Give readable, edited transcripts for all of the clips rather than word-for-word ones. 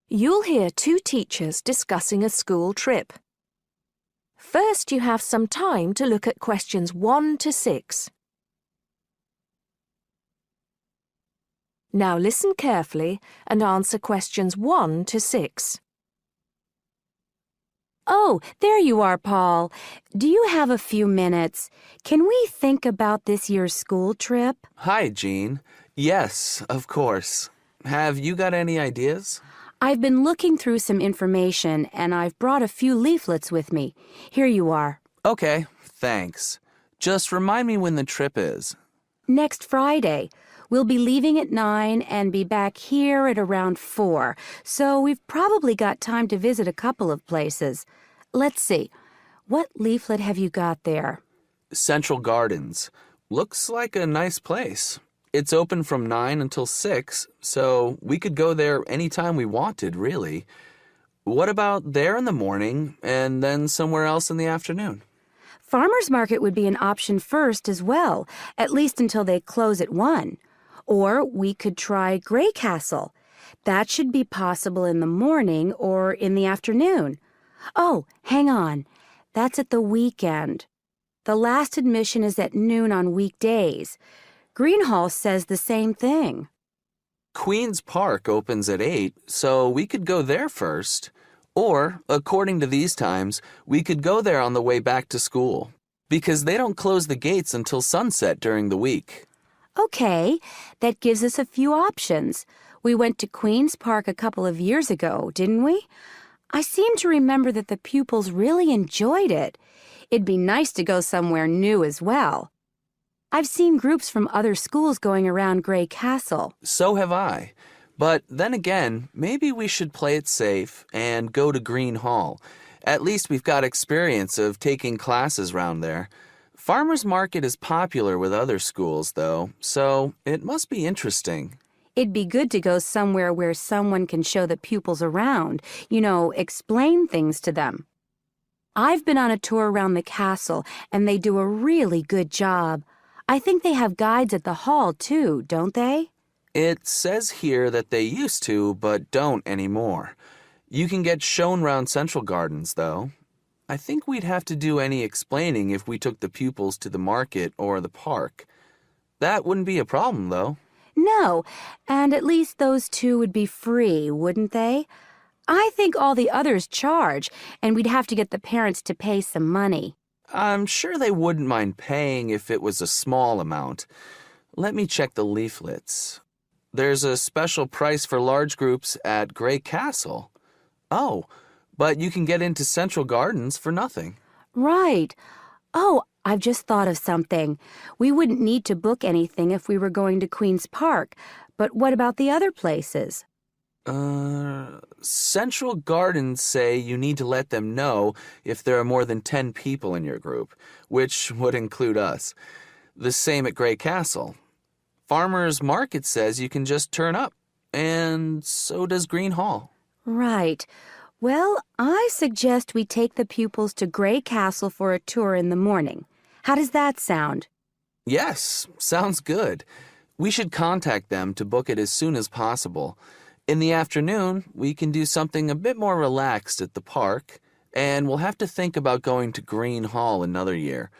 You'll hear two teachers discussing a school trip. First, you have some time to look at questions 1 to 6. Now listen carefully and answer questions 1 to 6. Oh, there you are, Paul. Do you have a few minutes? Can we think about this year's school trip? Hi, Jean. Yes, of course. Have you got any ideas? I've been looking through some information, and I've brought a few leaflets with me. Here you are. Okay, thanks. Just remind me when the trip is. Next Friday. We'll be leaving at 9 and be back here at around 4, so we've probably got time to visit a couple of places. Let's see. What leaflet have you got there? Central Gardens. Looks like a nice place. It's open from 9 until 6, so we could go there anytime we wanted, really. What about there in the morning and then somewhere else in the afternoon? Farmers Market would be an option first as well, at least until they close at 1. Or we could try Grey Castle. That should be possible in the morning or in the afternoon. Oh, hang on. That's at the weekend. The last admission is at noon on weekdays. Greenhall says the same thing. Queen's Park opens at 8, so we could go there first. Or, according to these times, we could go there on the way back to school, because they don't close the gates until sunset during the week. Okay, that gives us a few options. We went to Queen's Park a couple of years ago, didn't we? I seem to remember that the pupils really enjoyed it. It'd be nice to go somewhere new as well. I've seen groups from other schools going around Grey Castle. So have I. But then again, maybe we should play it safe and go to Green Hall. At least we've got experience of taking classes round there. Farmers Market is popular with other schools, though, so it must be interesting. It'd be good to go somewhere where someone can show the pupils around, explain things to them. I've been on a tour around the castle, and they do a really good job. I think they have guides at the hall, too, don't they? It says here that they used to, but don't anymore. You can get shown round Central Gardens, though. I think we'd have to do any explaining if we took the pupils to the market or the park. That wouldn't be a problem, though. No, and at least those two would be free, wouldn't they? I think all the others charge, and we'd have to get the parents to pay some money. I'm sure they wouldn't mind paying if it was a small amount. Let me check the leaflets. There's a special price for large groups at Grey Castle. Oh, but you can get into Central Gardens for nothing. Right. Oh, I've just thought of something. We wouldn't need to book anything if we were going to Queen's Park, but what about the other places? Central Gardens say you need to let them know if there are more than 10 people in your group, which would include us. The same at Grey Castle. Farmers Market says you can just turn up, and so does Green Hall. Right. Well, I suggest we take the pupils to Grey Castle for a tour in the morning. How does that sound? Yes, sounds good. We should contact them to book it as soon as possible. In the afternoon, we can do something a bit more relaxed at the park, and we'll have to think about going to Green Hall another year.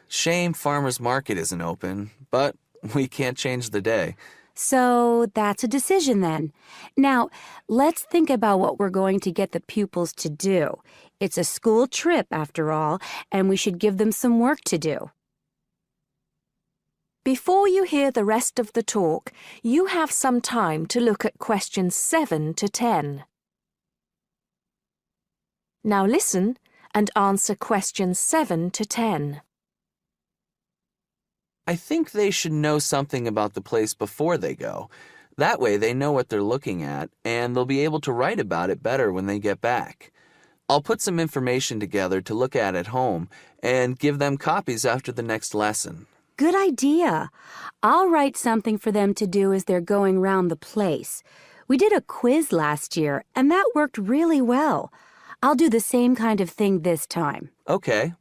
Shame Farmers Market isn't open, but we can't change the day. So that's a decision then. Now, let's think about what we're going to get the pupils to do. It's a school trip, after all, and we should give them some work to do. Before you hear the rest of the talk, you have some time to look at questions 7 to 10. Now listen and answer questions 7 to 10. I think they should know something about the place before they go. That way they know what they're looking at, and they'll be able to write about it better when they get back. I'll put some information together to look at home and give them copies after the next lesson. Good idea. I'll write something for them to do as they're going round the place. We did a quiz last year, and that worked really well. I'll do the same kind of thing this time. Okay.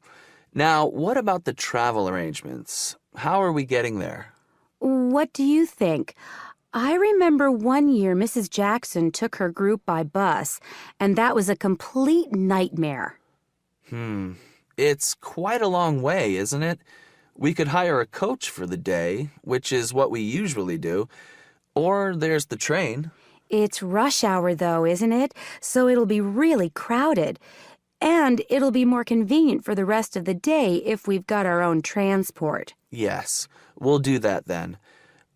Now, what about the travel arrangements? How are we getting there? What do you think? I remember one year Mrs. Jackson took her group by bus, and that was a complete nightmare. It's quite a long way, isn't it? We could hire a coach for the day, which is what we usually do, or there's the train. It's rush hour, though, isn't it? So it'll be really crowded. And it'll be more convenient for the rest of the day if we've got our own transport. Yes, we'll do that then.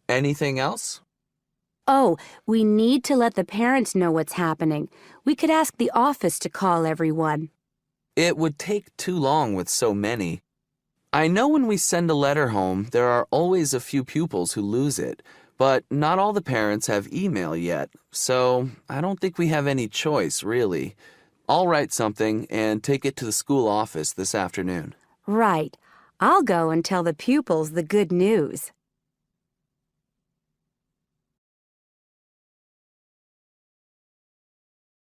Anything else? Oh, we need to let the parents know what's happening. We could ask the office to call everyone. It would take too long with so many. I know when we send a letter home, there are always a few pupils who lose it, but not all the parents have email yet, so I don't think we have any choice, really. I'll write something and take it to the school office this afternoon. Right. I'll go and tell the pupils the good news.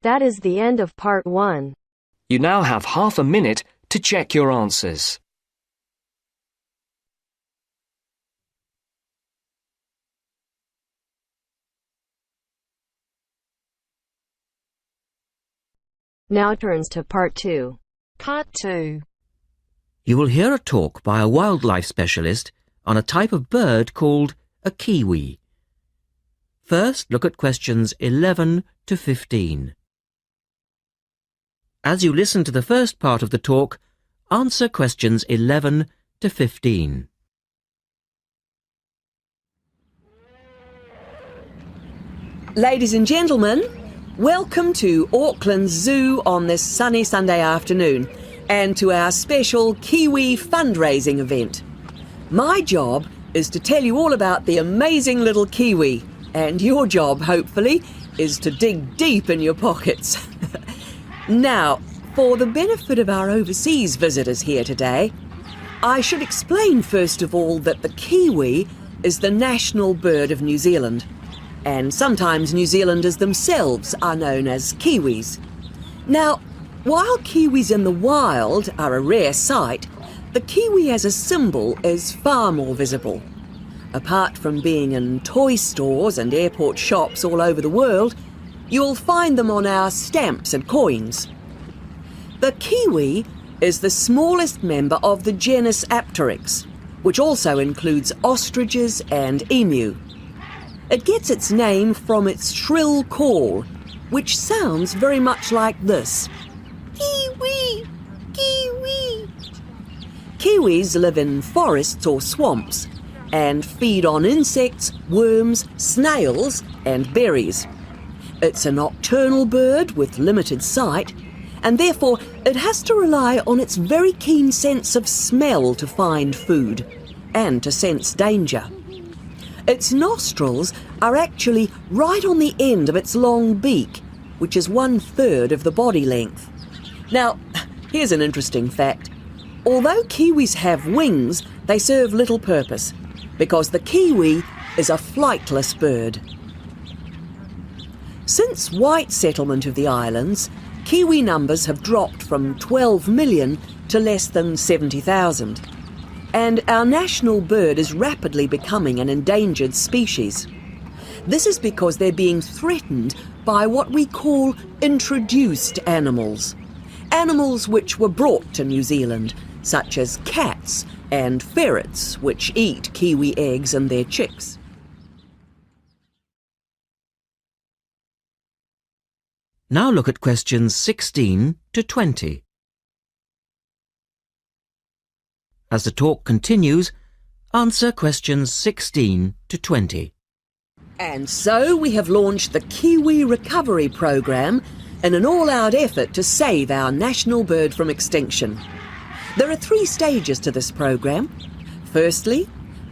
That is the end of part 1. You now have half a minute to check your answers. Now turns to part 2. Part 2. You will hear a talk by a wildlife specialist on a type of bird called a kiwi. First, look at questions 11 to 15. As you listen to the first part of the talk, answer questions 11 to 15. Ladies and gentlemen, welcome to Auckland Zoo on this sunny Sunday afternoon and to our special Kiwi fundraising event. My job is to tell you all about the amazing little kiwi, and your job, hopefully, is to dig deep in your pockets. Now, for the benefit of our overseas visitors here today, I should explain first of all that the kiwi is the national bird of New Zealand, and sometimes New Zealanders themselves are known as kiwis. Now, while kiwis in the wild are a rare sight, the kiwi as a symbol is far more visible. Apart from being in toy stores and airport shops all over the world, you'll find them on our stamps and coins. The kiwi is the smallest member of the genus Apteryx, which also includes ostriches and emu. It gets its name from its shrill call, which sounds very much like this. Kiwi! Kiwi! Kiwis live in forests or swamps and feed on insects, worms, snails and berries. It's a nocturnal bird with limited sight, and therefore it has to rely on its very keen sense of smell to find food and to sense danger. Its nostrils are actually right on the end of its long beak, which is 1/3 of the body length. Now, here's an interesting fact. Although kiwis have wings, they serve little purpose, because the kiwi is a flightless bird. Since white settlement of the islands, kiwi numbers have dropped from 12 million to less than 70,000. And our national bird is rapidly becoming an endangered species. This is because they're being threatened by what we call introduced animals. Animals which were brought to New Zealand, such as cats and ferrets, which eat kiwi eggs and their chicks. Now look at questions 16 to 20. As the talk continues, answer questions 16 to 20. And so we have launched the Kiwi Recovery Programme in an all-out effort to save our national bird from extinction. There are 3 stages to this programme. Firstly,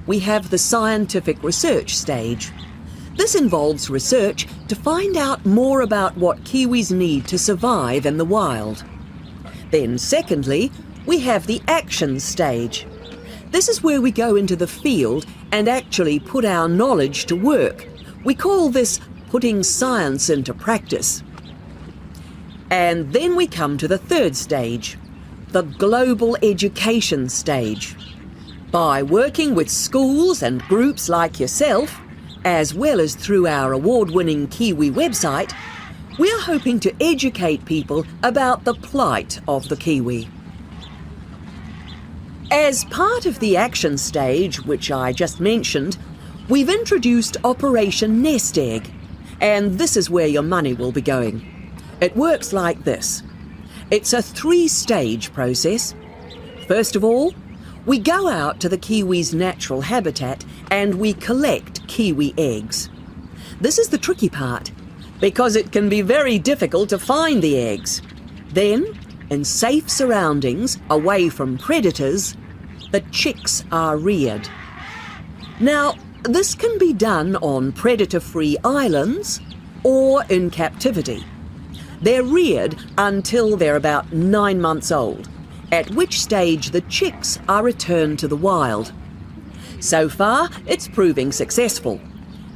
we have the scientific research stage. This involves research to find out more about what kiwis need to survive in the wild. Then secondly, we have the action stage. This is where we go into the field and actually put our knowledge to work. We call this putting science into practice. And then we come to the 3rd stage, the global education stage. By working with schools and groups like yourself, as well as through our award-winning Kiwi website, we're hoping to educate people about the plight of the kiwi. As part of the action stage, which I just mentioned, we've introduced Operation Nest Egg, and this is where your money will be going. It works like this. It's a 3-stage process. First of all, we go out to the kiwi's natural habitat and we collect kiwi eggs. This is the tricky part, because it can be very difficult to find the eggs. Then, in safe surroundings, away from predators, the chicks are reared. Now, this can be done on predator-free islands or in captivity. They're reared until they're about 9 months old, at which stage the chicks are returned to the wild. So far, it's proving successful.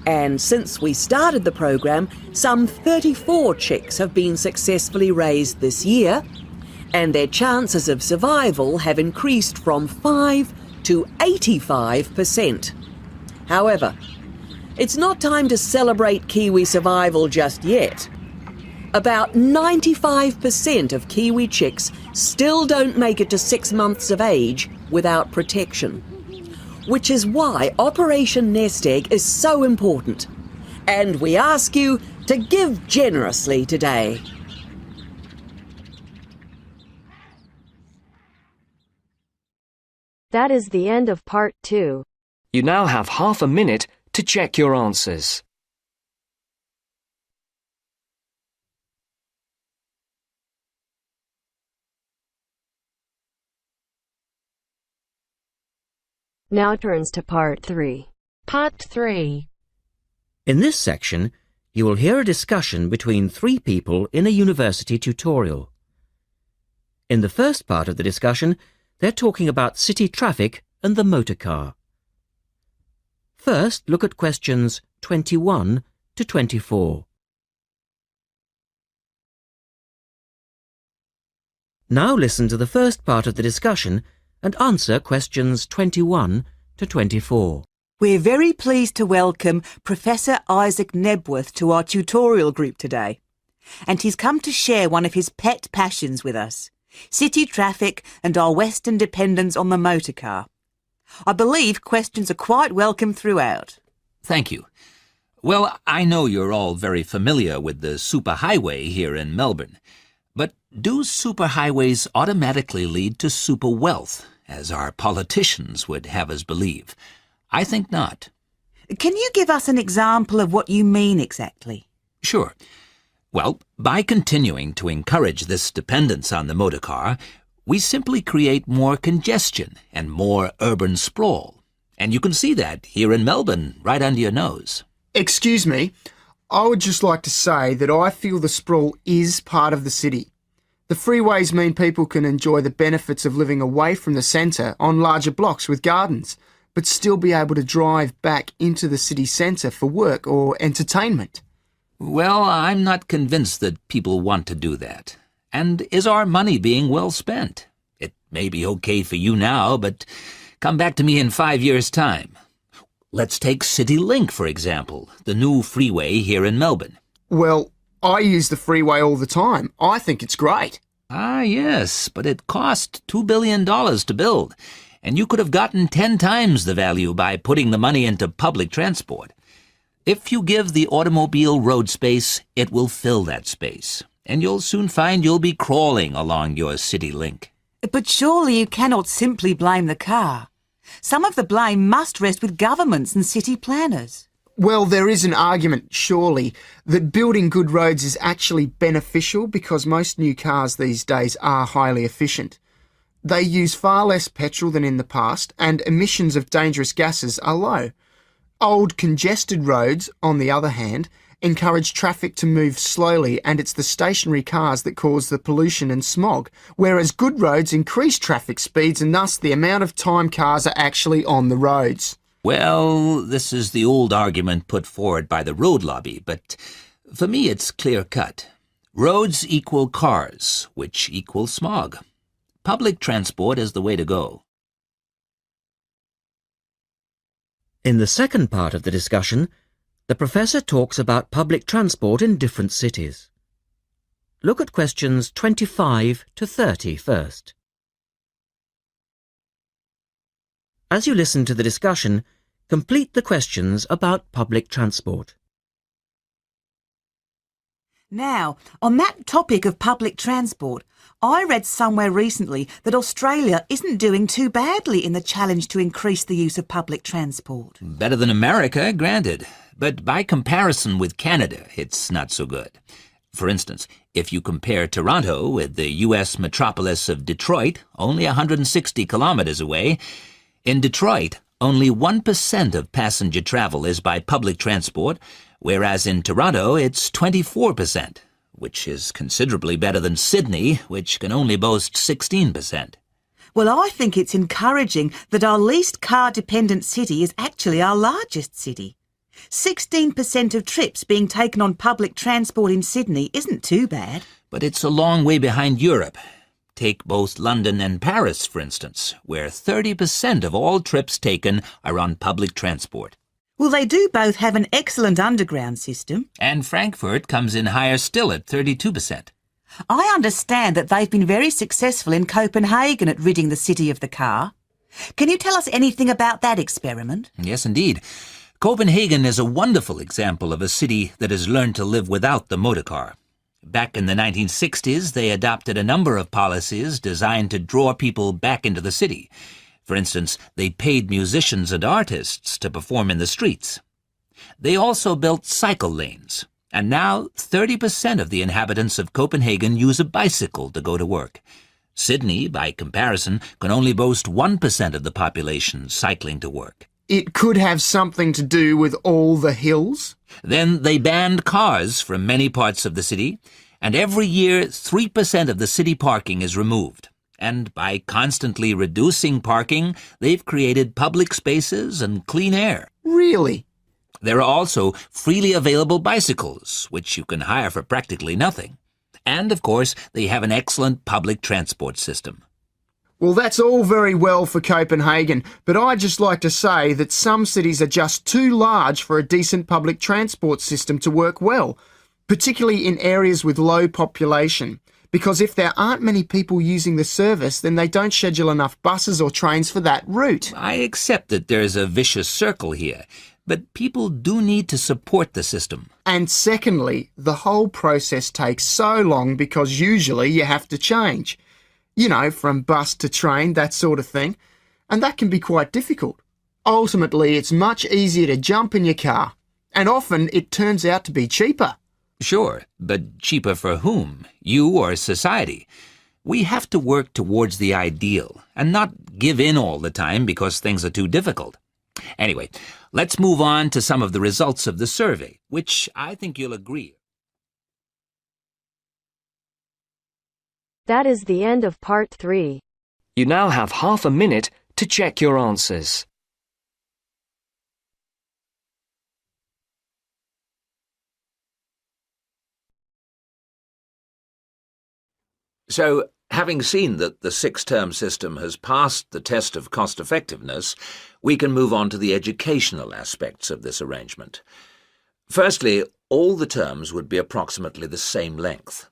And since we started the program, some 34 chicks have been successfully raised this year, and their chances of survival have increased from 5 to 85%. However, it's not time to celebrate kiwi survival just yet. About 95% of kiwi chicks still don't make it to 6 months of age without protection, which is why Operation Nest Egg is so important. And we ask you to give generously today. That is the end of part 2. You now have half a minute to check your answers. Now turns to part 3. Part 3. In this section, you will hear a discussion between 3 people in a university tutorial. In the first part of the discussion, they're talking about city traffic and the motor car. First, look at questions 21 to 24. Now listen to the first part of the discussion and answer questions 21 to 24. We're very pleased to welcome Professor Isaac Nebworth to our tutorial group today. And he's come to share one of his pet passions with us, city traffic and our Western dependence on the motor car. I believe questions are quite welcome throughout. Thank you. Well, I know you're all very familiar with the superhighway here in Melbourne. But do superhighways automatically lead to super wealth, as our politicians would have us believe? I think not. Can you give us an example of what you mean exactly? Sure. Well, by continuing to encourage this dependence on the motor car, we simply create more congestion and more urban sprawl. And you can see that here in Melbourne, right under your nose. Excuse me, I would just like to say that I feel the sprawl is part of the city. The freeways mean people can enjoy the benefits of living away from the centre on larger blocks with gardens, but still be able to drive back into the city centre for work or entertainment. Well, I'm not convinced that people want to do that. And is our money being well spent? It may be okay for you now, but come back to me in 5 years' time. Let's take CityLink, for example, the new freeway here in Melbourne. Well, I use the freeway all the time. I think it's great. Ah, yes, but it cost $2 billion to build, and you could have gotten 10 times the value by putting the money into public transport. If you give the automobile road space, it will fill that space, and you'll soon find you'll be crawling along your CityLink. But surely you cannot simply blame the car. Some of the blame must rest with governments and city planners. Well, there is an argument, surely, that building good roads is actually beneficial because most new cars these days are highly efficient. They use far less petrol than in the past, and emissions of dangerous gases are low. Old, congested roads, on the other hand, encourage traffic to move slowly, and it's the stationary cars that cause the pollution and smog, whereas good roads increase traffic speeds and thus the amount of time cars are actually on the roads. Well, this is the old argument put forward by the road lobby, but for me it's clear-cut. Roads equal cars, which equal smog. Public transport is the way to go. In the second part of the discussion, The professor talks about public transport in different cities. Look at questions 25 to 30 first. As you listen to the discussion, complete the questions about public transport. Now, on that topic of public transport, I read somewhere recently that Australia isn't doing too badly in the challenge to increase the use of public transport. Better than America, granted. But by comparison with Canada, it's not so good. For instance, if you compare Toronto with the U.S. metropolis of Detroit, only 160 kilometers away, in Detroit, only 1% of passenger travel is by public transport, whereas in Toronto it's 24%, which is considerably better than Sydney, which can only boast 16%. Well, I think it's encouraging that our least car-dependent city is actually our largest city. 16% of trips being taken on public transport in Sydney isn't too bad. But it's a long way behind Europe. Take both London and Paris, for instance, where 30% of all trips taken are on public transport. Well, they do both have an excellent underground system. And Frankfurt comes in higher still at 32%. I understand that they've been very successful in Copenhagen at ridding the city of the car. Can you tell us anything about that experiment? Yes, indeed. Copenhagen is a wonderful example of a city that has learned to live without the motor car. Back in the 1960s, they adopted a number of policies designed to draw people back into the city. For instance, they paid musicians and artists to perform in the streets. They also built cycle lanes, and now 30% of the inhabitants of Copenhagen use a bicycle to go to work. Sydney, by comparison, can only boast 1% of the population cycling to work. It could have something to do with all the hills? Then they banned cars from many parts of the city, and every year 3% of the city parking is removed. And by constantly reducing parking, they've created public spaces and clean air. Really? There are also freely available bicycles, which you can hire for practically nothing. And, of course, they have an excellent public transport system. Well, that's all very well for Copenhagen, but I'd just like to say that some cities are just too large for a decent public transport system to work well, particularly in areas with low population. Because if there aren't many people using the service, then they don't schedule enough buses or trains for that route. I accept that there's a vicious circle here, but people do need to support the system. And secondly, the whole process takes so long because usually you have to change. You know, from bus to train, that sort of thing. And that can be quite difficult. Ultimately, it's much easier to jump in your car. And often it turns out to be cheaper. Sure, but cheaper for whom? You or society? We have to work towards the ideal and not give in all the time because things are too difficult. Anyway, let's move on to some of the results of the survey, which I think you'll agree. That is the end of part 3. You now have half a minute to check your answers. So, having seen that the 6-term system has passed the test of cost-effectiveness, we can move on to the educational aspects of this arrangement. Firstly, all the terms would be approximately the same length.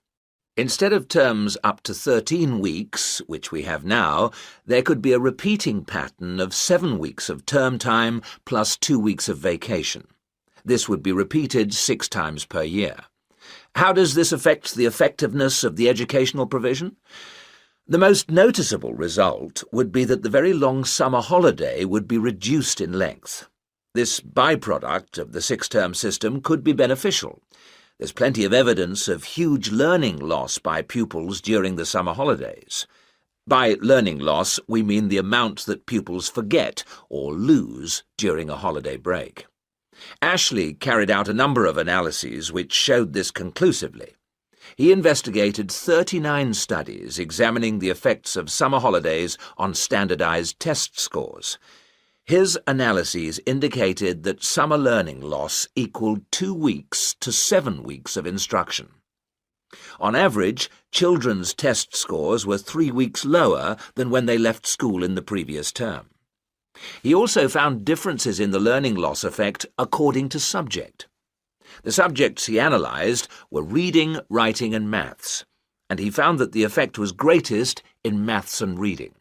Instead of terms up to 13 weeks, which we have now, there could be a repeating pattern of 7 weeks of term time plus 2 weeks of vacation. This would be repeated 6 times per year. How does this affect the effectiveness of the educational provision? The most noticeable result would be that the very long summer holiday would be reduced in length. This byproduct of the 6-term system could be beneficial. There's plenty of evidence of huge learning loss by pupils during the summer holidays. By learning loss, we mean the amount that pupils forget or lose during a holiday break. Ashley carried out a number of analyses which showed this conclusively. He investigated 39 studies examining the effects of summer holidays on standardized test scores. His analyses indicated that summer learning loss equaled 2 weeks to 7 weeks of instruction. On average, children's test scores were 3 weeks lower than when they left school in the previous term. He also found differences in the learning loss effect according to subject. The subjects he analysed were reading, writing and maths, and he found that the effect was greatest in maths and reading.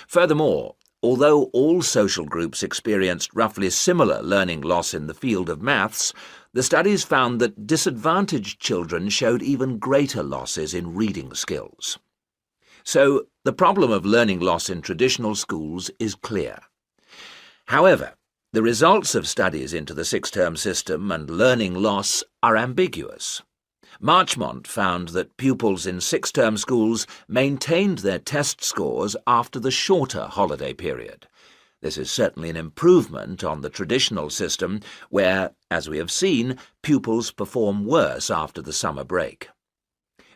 Furthermore, although all social groups experienced roughly similar learning loss in the field of maths, the studies found that disadvantaged children showed even greater losses in reading skills. So, the problem of learning loss in traditional schools is clear. However, the results of studies into the six-term system and learning loss are ambiguous. Marchmont found that pupils in six-term schools maintained their test scores after the shorter holiday period. This is certainly an improvement on the traditional system where, as we have seen, pupils perform worse after the summer break.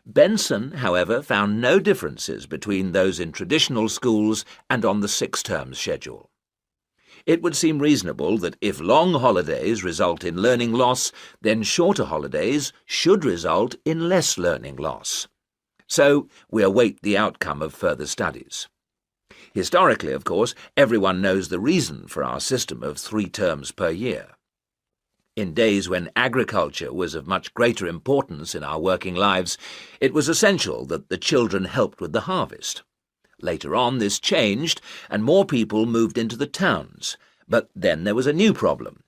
Benson, however, found no differences between those in traditional schools and on the six-term schedule. It would seem reasonable that if long holidays result in learning loss, then shorter holidays should result in less learning loss. So we await the outcome of further studies. Historically, of course, everyone knows the reason for our system of 3 terms per year. In days when agriculture was of much greater importance in our working lives, it was essential that the children helped with the harvest. Later on, this changed, and more people moved into the towns. But then there was a new problem.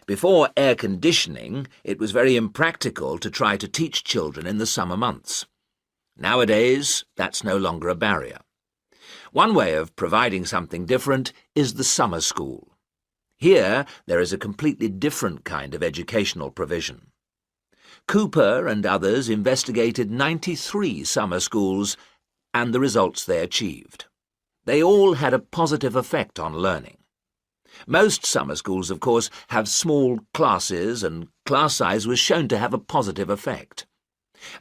Before air conditioning, it was very impractical to try to teach children in the summer months. Nowadays, that's no longer a barrier. One way of providing something different is the summer school. Here, there is a completely different kind of educational provision. Cooper and others investigated 93 summer schools and the results they achieved. They all had a positive effect on learning. Most summer schools, of course, have small classes, and class size was shown to have a positive effect.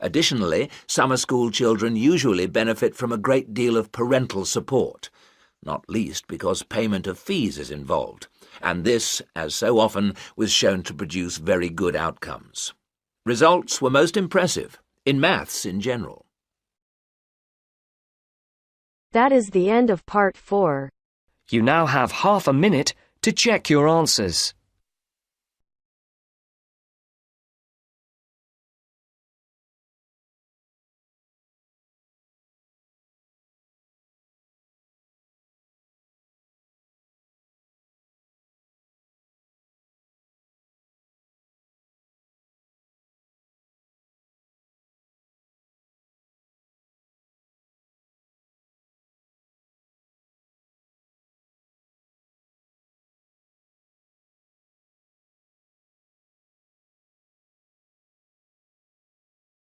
Additionally, summer school children usually benefit from a great deal of parental support, not least because payment of fees is involved, and this, as so often, was shown to produce very good outcomes. Results were most impressive, in maths in general. That is the end of part 4. You now have half a minute to check your answers.